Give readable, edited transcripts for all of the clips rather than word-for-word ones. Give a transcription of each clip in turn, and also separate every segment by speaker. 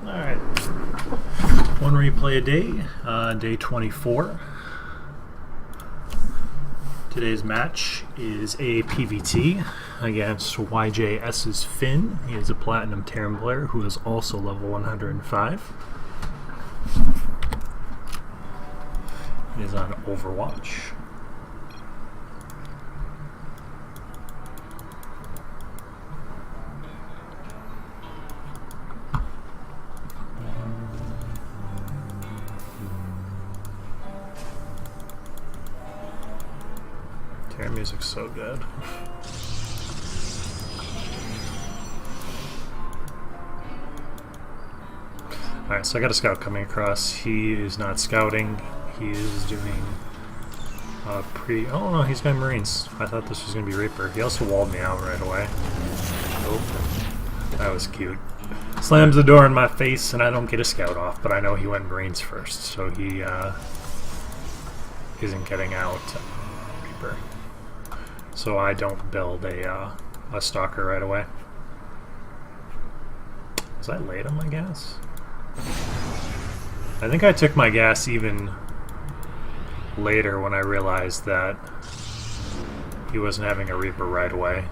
Speaker 1: Alright, one replay a day, day 24. Today's match is a PVT against YJS's Finn. He is a Platinum Terran player who is also level 105. He is on Overwatch. Terran music's so good. Alright, so I got a scout coming across. He is not scouting. He is doing oh no, he's going Marines. I thought this was going to be Reaper. He also walled me out right away. Oh, that was cute. Slams the door in my face and I don't get a scout off, but I know he went Marines first, so he isn't getting out Reaper. So I don't build a stalker right away. Was I late on my gas? I think I took my gas even later when I realized that he wasn't having a Reaper right away.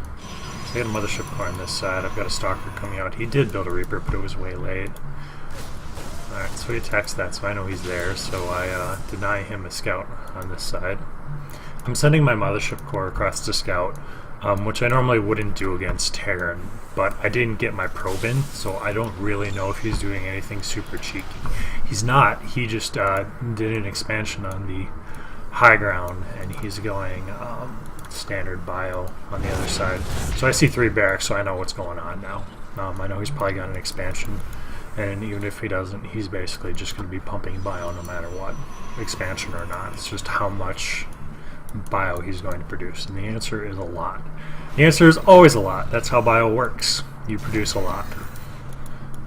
Speaker 1: So I got a Mothership car on this side. I've got a stalker coming out. He did build a Reaper, but it was way late. Alright, so he attacks that, so I know he's there. So I deny him a scout on this side. I'm sending my Mothership core across to scout, which I normally wouldn't do against Terran, but I didn't get my probe in, so I don't really know if he's doing anything super cheeky. He's not. He just did an expansion on the high ground, and he's going standard bio on the other side. So I see 3 barracks, so I know what's going on now. I know he's probably got an expansion, and even if he doesn't, he's basically just going to be pumping bio no matter what, expansion or not. It's just how much bio he's going to produce, and the answer is a lot. The answer is always a lot. That's how bio works. You produce a lot.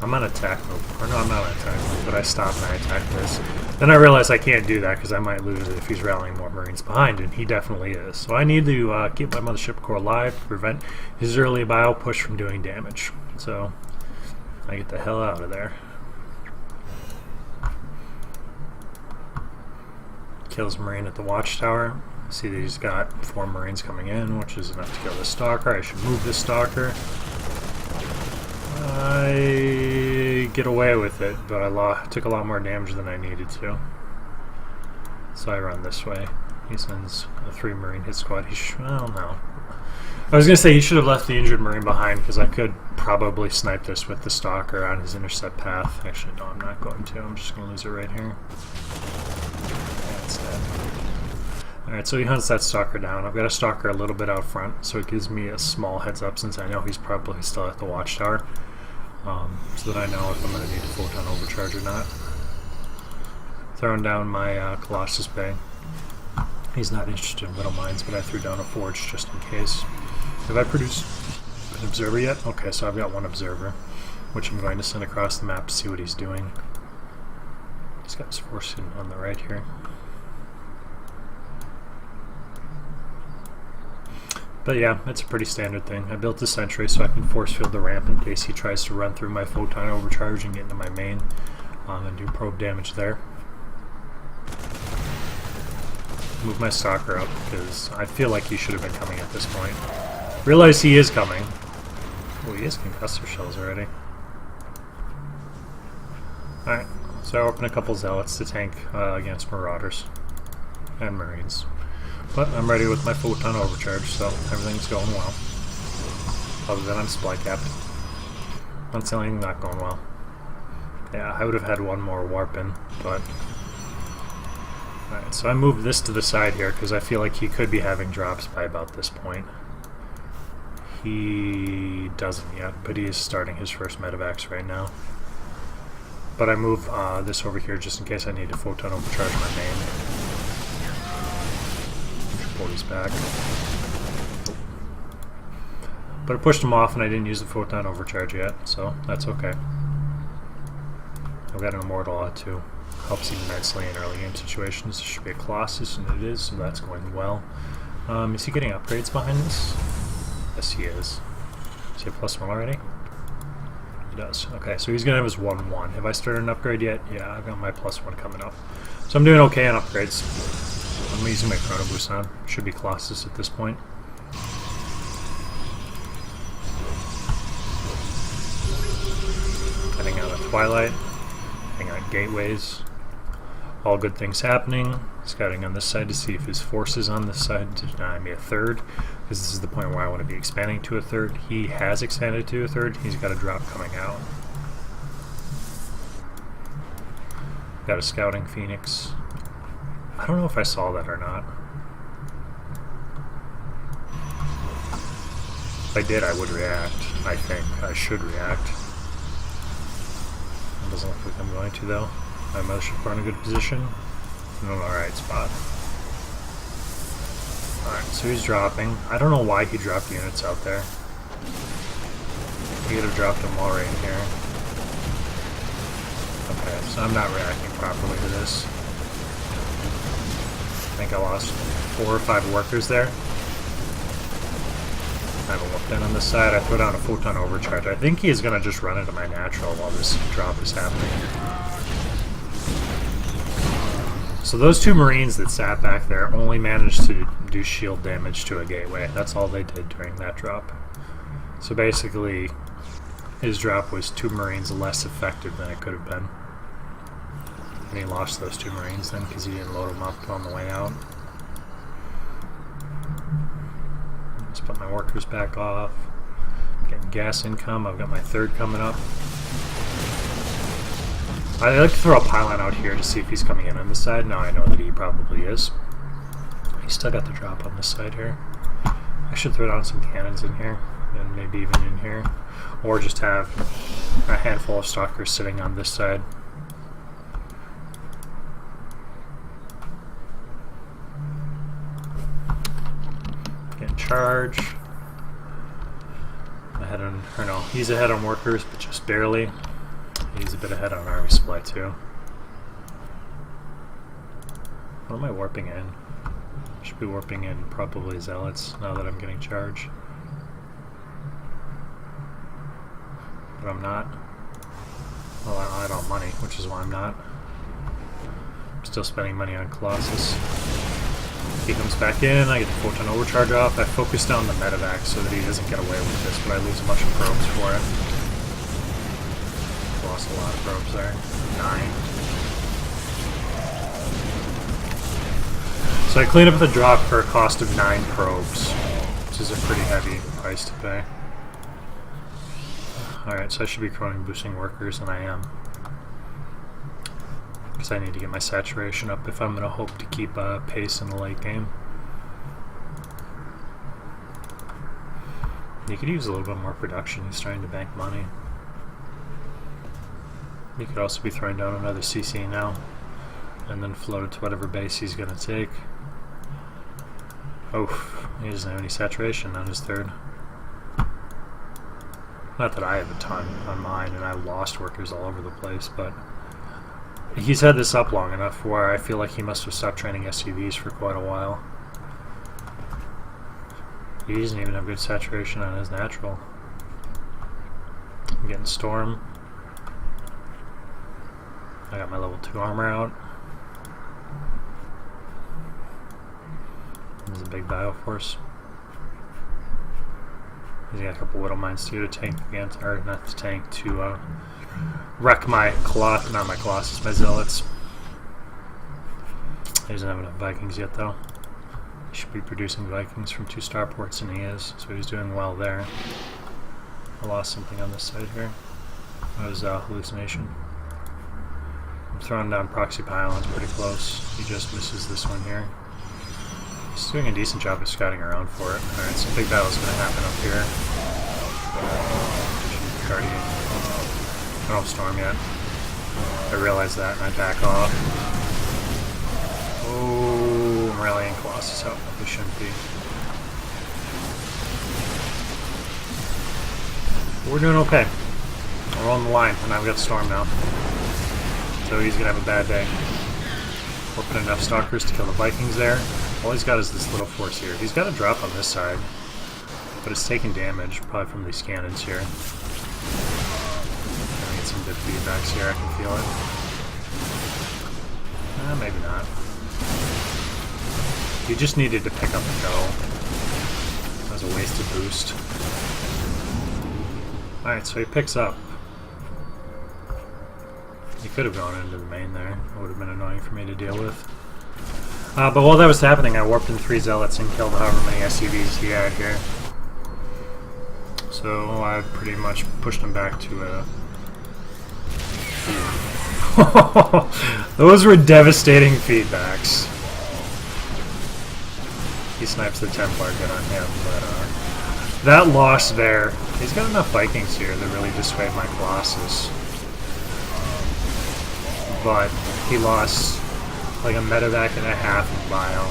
Speaker 1: I'm on attack mode, or no, I'm not on attack mode, but I stop and I attack this. Then I realize I can't do that because I might lose it if he's rallying more Marines behind, and he definitely is. So I need to keep my Mothership core alive to prevent his early bio push from doing damage. So I get the hell out of there. Kills Marine at the watchtower. See that he's got 4 Marines coming in, which is enough to kill the stalker. I should move this stalker. I get away with it, but I took a lot more damage than I needed to. So I run this way. He sends a 3 Marine hit squad. Well, no. I was going to say he should have left the injured Marine behind because I could probably snipe this with the stalker on his intercept path. Actually, no, I'm not going to. I'm just going to lose it right here. Yeah, it's dead. Alright, so he hunts that stalker down. I've got a stalker a little bit out front, so it gives me a small heads up since I know he's probably still at the watchtower. So that I know if I'm going to need a photon overcharge or not. Throwing down my Colossus Bay. He's not interested in little mines, but I threw down a forge just in case. Have I produced an observer yet? Okay, so I've got 1 observer, which I'm going to send across the map to see what he's doing. He's got his force on the right here. But yeah, it's a pretty standard thing. I built a sentry so I can force field the ramp in case he tries to run through my photon overcharge and get into my main and do probe damage there. Move my stalker up because I feel like he should have been coming at this point. Realize he is coming. Oh, he has concussor shells already. Alright, so I open a couple zealots to tank against marauders and marines. But I'm ready with my photon overcharge, so everything's going well. Other than I'm supply capped. Not saying not going well. Yeah, I would have had 1 more warp in, but... Alright, so I moved this to the side here because I feel like he could be having drops by about this point. He doesn't yet, but he is starting his first medevacs right now. But I move this over here just in case I need to photon overcharge my main. Pull these back. But I pushed him off and I didn't use the photon overcharge yet, so that's okay. I've got an Immortal out too. Helps immensely in early game situations. This should be a Colossus, and it is, so that's going well. Is he getting upgrades behind this? Yes, he is. Is he a +1 already? He does. Okay, so he's going to have his 1-1. Have I started an upgrade yet? Yeah, I've got my +1 coming up. So I'm doing okay on upgrades. I'm using my Chrono Boost on. Should be Colossus at this point. Heading out of Twilight. Heading out Gateways. All good things happening. Scouting on this side to see if his force is on this side to deny me a third, because this is the point where I want to be expanding to a third. He has expanded to a third. He's got a drop coming out. Got a scouting Phoenix. I don't know if I saw that or not. If I did, I would react. I think I should react. It doesn't look like I'm going to, though. My mothership are in a good position. I'm in the right spot. Alright, so he's dropping. I don't know why he dropped units out there. He could have dropped them all right in here. Okay, so I'm not reacting properly to this. I think I lost 4 or 5 workers there. I haven't looked in on this side. I throw down a photon overcharge. I think he is going to just run into my natural while this drop is happening. So those 2 Marines that sat back there only managed to do shield damage to a gateway. That's all they did during that drop. So basically, his drop was 2 Marines less effective than it could have been. And he lost those 2 Marines then because he didn't load them up on the way out. Let's put my workers back off. Getting gas income. I've got my 3rd coming up. I like to throw a pylon out here to see if he's coming in on this side. Now I know that he probably is. He's still got the drop on this side here. I should throw down some cannons in here, and maybe even in here. Or just have a handful of stalkers sitting on this side. Get charge. Ahead on, or no, he's ahead on workers, but just barely. He's a bit ahead on army supply too. What am I warping in? I should be warping in probably zealots now that I'm getting charged. But I'm not. Well, I don't have money, which is why I'm not. I'm still spending money on Colossus. He comes back in, I get the photon overcharge off. I focus down the medevac so that he doesn't get away with this, but I lose a bunch of probes for it. Lost a lot of probes there. 9. So I cleaned up the drop for a cost of 9 probes, which is a pretty heavy price to pay. Alright, so I should be chrono boosting workers, and I am. Because I need to get my saturation up if I'm going to hope to keep pace in the late game. You could use a little bit more production. He's trying to bank money. He could also be throwing down another CC now, and then float it to whatever base he's going to take. Oh, he doesn't have any saturation on his 3rd. Not that I have a ton on mine, and I lost workers all over the place, but he's had this up long enough where I feel like he must have stopped training SUVs for quite a while. He doesn't even have good saturation on his natural. I'm getting Storm. I got my level 2 armor out. There's a big Bioforce. He's got a couple Widow Mines too to tank against, or not to tank, to wreck my not my Colossus, my Zealots. He doesn't have enough Vikings yet though. He should be producing Vikings from 2 starports, and he is, so he's doing well there. I lost something on this side here. That was hallucination. I'm throwing down proxy pylons pretty close. He just misses this one here. He's doing a decent job of scouting around for it. Alright, so big battle's going to happen up here. Guardian. I don't storm yet. I realize that and I back off. Oh, I'm rallying Colossus out. We shouldn't be. We're doing okay. We're on the line, and I've got Storm now. So he's going to have a bad day. We're putting enough stalkers to kill the Vikings there. All he's got is this little force here. He's got a drop on this side, but it's taking damage, probably from these cannons here. good feedbacks here, I can feel it. Maybe not. You just needed to pick up and go. That was a wasted boost. Alright, so he picks up. He could have gone into the main there. It would have been annoying for me to deal with. But while that was happening, I warped in 3 zealots and killed however many SCVs he had here. So I pretty much pushed him back to a... Those were devastating feedbacks. He snipes the Templar, good on him, but that loss there, he's got enough Vikings here that really dissuade my Colossus. But he lost like a medevac and a half in Bio,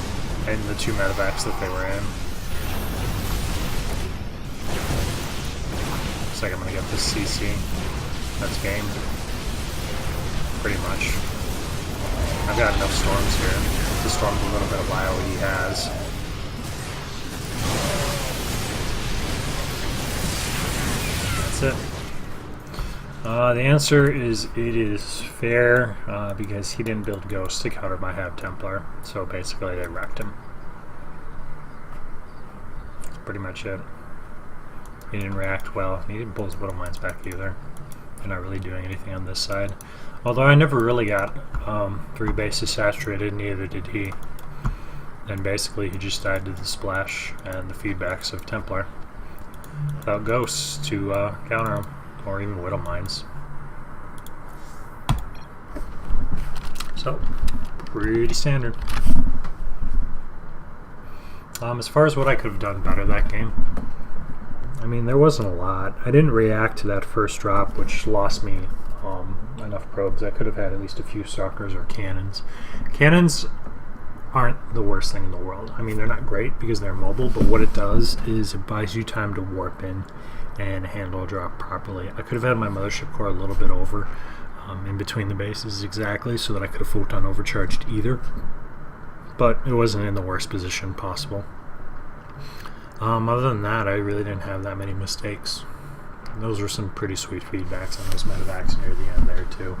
Speaker 1: and the 2 medevacs that they were in. Looks like I'm gonna get this CC. That's game. Pretty much. I've got enough storms here to storm the little bit of Bio he has. That's it. The answer is it is fair because he didn't build Ghost to counter my Hab Templar, so basically they wrecked him. That's pretty much it. He didn't react well. He didn't pull his Widow Mines back either. They're not really doing anything on this side. Although I never really got 3 bases saturated, neither did he. And basically he just died to the splash and the feedbacks of Templar. Without Ghosts to counter him, or even Widow Mines. So, pretty standard. As far as what I could have done better that game, I mean, there wasn't a lot. I didn't react to that first drop, which lost me enough probes. I could have had at least a few Stalkers or Cannons. Cannons aren't the worst thing in the world. I mean, they're not great because they're mobile, but what it does is it buys you time to warp in and handle a drop properly. I could have had my Mothership Core a little bit over in between the bases exactly so that I could have Photon overcharged either, but it wasn't in the worst position possible. Other than that, I really didn't have that many mistakes. Those were some pretty sweet feedbacks on those medevacs near the end there too.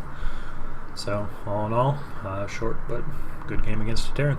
Speaker 1: So, all in all, short but good game against a Terran.